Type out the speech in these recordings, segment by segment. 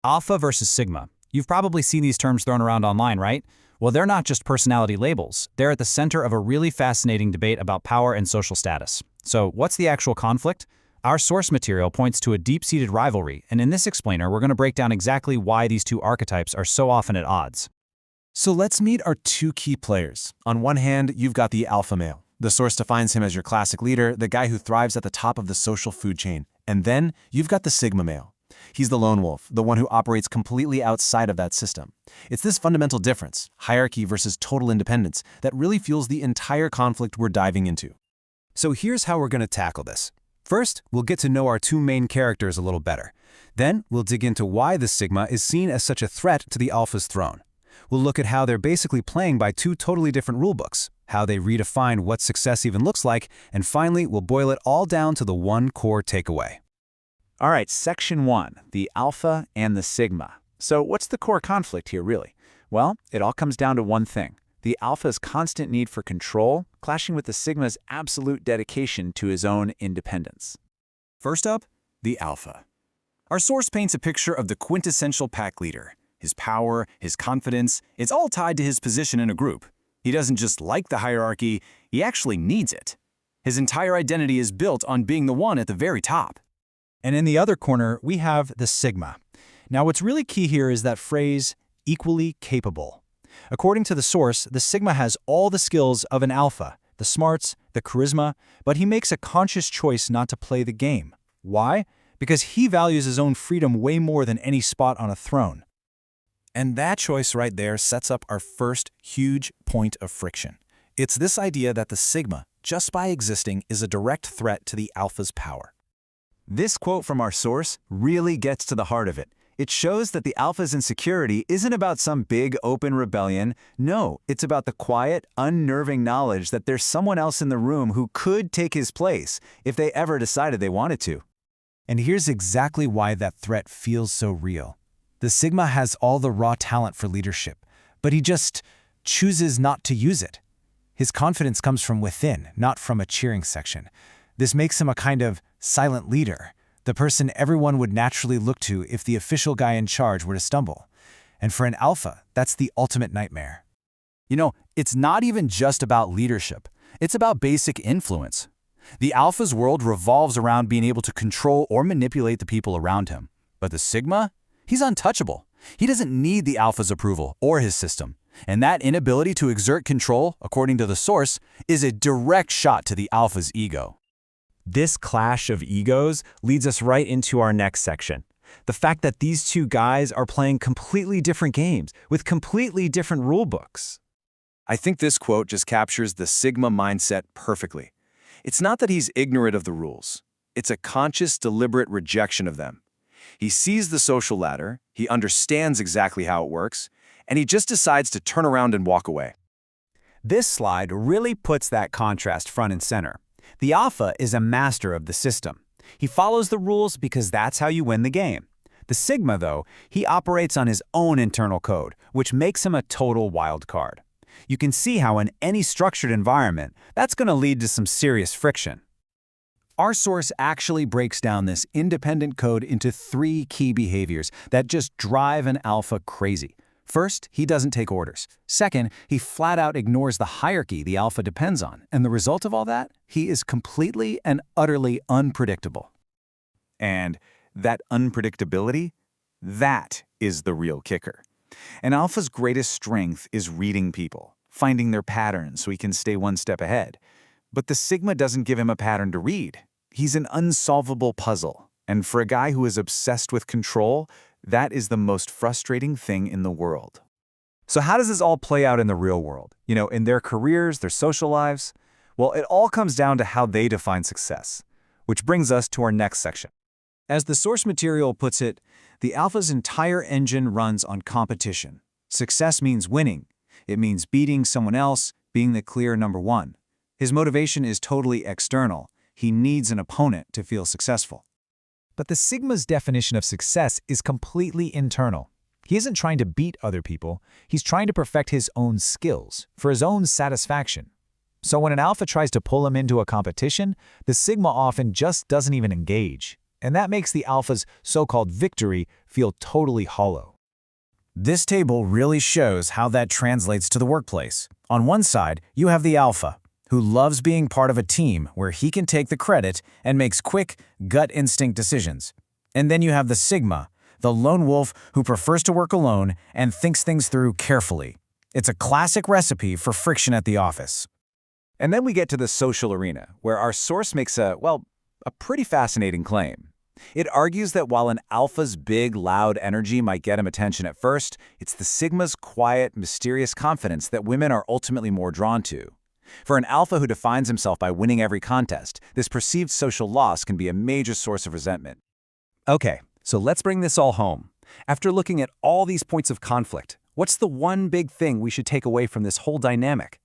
Alpha versus sigma. You've probably seen these terms thrown around online, right? Well, they're not just personality labels. They're at the center of a really fascinating debate about power and social status. So, what's the actual conflict? Our source material points to a deep-seated rivalry, and in this explainer, we're going to break down exactly why these two archetypes are so often at odds. So let's meet our two key players. On one hand, you've got the alpha male. The source defines him as your classic leader, the guy who thrives at the top of the social food chain. And then you've got the sigma male. He's the lone wolf, the one who operates completely outside of that system. It's this fundamental difference, hierarchy versus total independence, that really fuels the entire conflict we're diving into. So here's how we're going to tackle this. First, we'll get to know our two main characters a little better. Then, we'll dig into why the sigma is seen as such a threat to the alpha's throne. We'll look at how they're basically playing by two totally different rulebooks, how they redefine what success even looks like, and finally, we'll boil it all down to the one core takeaway. All right, section 1, the alpha and the sigma. So what's the core conflict here, really? Well, it all comes down to one thing: the alpha's constant need for control, clashing with the sigma's absolute dedication to his own independence. First up, the alpha. Our source paints a picture of the quintessential pack leader. His power, his confidence, it's all tied to his position in a group. He doesn't just like the hierarchy, he actually needs it. His entire identity is built on being the one at the very top. And in the other corner, we have the sigma. Now, what's really key here is that phrase, equally capable. According to the source, the sigma has all the skills of an alpha, the smarts, the charisma, but he makes a conscious choice not to play the game. Why? Because he values his own freedom way more than any spot on a throne. And that choice right there sets up our first huge point of friction. It's this idea that the sigma, just by existing, is a direct threat to the alpha's power. This quote from our source really gets to the heart of it. It shows that the alpha's insecurity isn't about some big open rebellion. No, it's about the quiet, unnerving knowledge that there's someone else in the room who could take his place if they ever decided they wanted to. And here's exactly why that threat feels so real. The sigma has all the raw talent for leadership, but he just chooses not to use it. His confidence comes from within, not from a cheering section. This makes him a kind of silent leader, the person everyone would naturally look to if the official guy in charge were to stumble. And for an alpha, that's the ultimate nightmare. You know, it's not even just about leadership. It's about basic influence. The alpha's world revolves around being able to control or manipulate the people around him. But the sigma? He's untouchable. He doesn't need the alpha's approval or his system. And that inability to exert control, according to the source, is a direct shot to the alpha's ego. This clash of egos leads us right into our next section. The fact that these two guys are playing completely different games with completely different rulebooks. I think this quote just captures the sigma mindset perfectly. It's not that he's ignorant of the rules. It's a conscious, deliberate rejection of them. He sees the social ladder, he understands exactly how it works, and he just decides to turn around and walk away. This slide really puts that contrast front and center. The alpha is a master of the system. He follows the rules because that's how you win the game. The sigma, though, he operates on his own internal code, which makes him a total wild card. You can see how in any structured environment, that's going to lead to some serious friction. Our source actually breaks down this independent code into 3 key behaviors that just drive an alpha crazy. First, he doesn't take orders. Second, he flat out ignores the hierarchy the alpha depends on. And the result of all that? He is completely and utterly unpredictable. And that unpredictability, that is the real kicker. An alpha's greatest strength is reading people, finding their patterns so he can stay one step ahead. But the sigma doesn't give him a pattern to read. He's an unsolvable puzzle. And for a guy who is obsessed with control, that is the most frustrating thing in the world. So how does this all play out in the real world? You know, in their careers, their social lives? Well, it all comes down to how they define success, which brings us to our next section. As the source material puts it, the alpha's entire engine runs on competition. Success means winning. It means beating someone else, being the clear number one. His motivation is totally external. He needs an opponent to feel successful. But the sigma's definition of success is completely internal. He isn't trying to beat other people. He's trying to perfect his own skills for his own satisfaction. So when an alpha tries to pull him into a competition, the sigma often just doesn't even engage. And that makes the alpha's so-called victory feel totally hollow. This table really shows how that translates to the workplace. On one side, you have the alpha, who loves being part of a team where he can take the credit and makes quick, gut instinct decisions. And then you have the sigma, the lone wolf who prefers to work alone and thinks things through carefully. It's a classic recipe for friction at the office. And then we get to the social arena, where our source makes a pretty fascinating claim. It argues that while an alpha's big, loud energy might get him attention at first, it's the sigma's quiet, mysterious confidence that women are ultimately more drawn to. For an alpha who defines himself by winning every contest, this perceived social loss can be a major source of resentment. Okay, so let's bring this all home. After looking at all these points of conflict, what's the one big thing we should take away from this whole dynamic?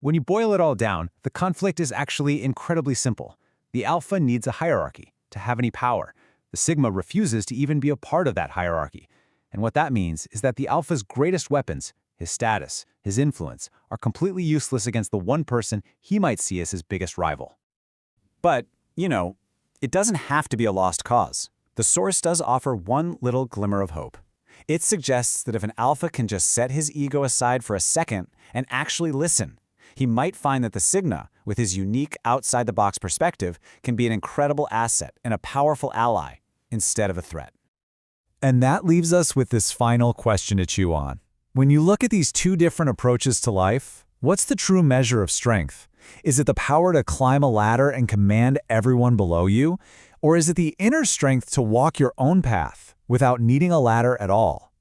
When you boil it all down, the conflict is actually incredibly simple. The alpha needs a hierarchy to have any power. The sigma refuses to even be a part of that hierarchy. And what that means is that the alpha's greatest weapons, his status, his influence, are completely useless against the one person he might see as his biggest rival. But, it doesn't have to be a lost cause. The source does offer one little glimmer of hope. It suggests that if an alpha can just set his ego aside for a second and actually listen, he might find that the sigma, with his unique outside-the-box perspective, can be an incredible asset and a powerful ally instead of a threat. And that leaves us with this final question to chew on. When you look at these two different approaches to life, what's the true measure of strength? Is it the power to climb a ladder and command everyone below you? Or is it the inner strength to walk your own path without needing a ladder at all?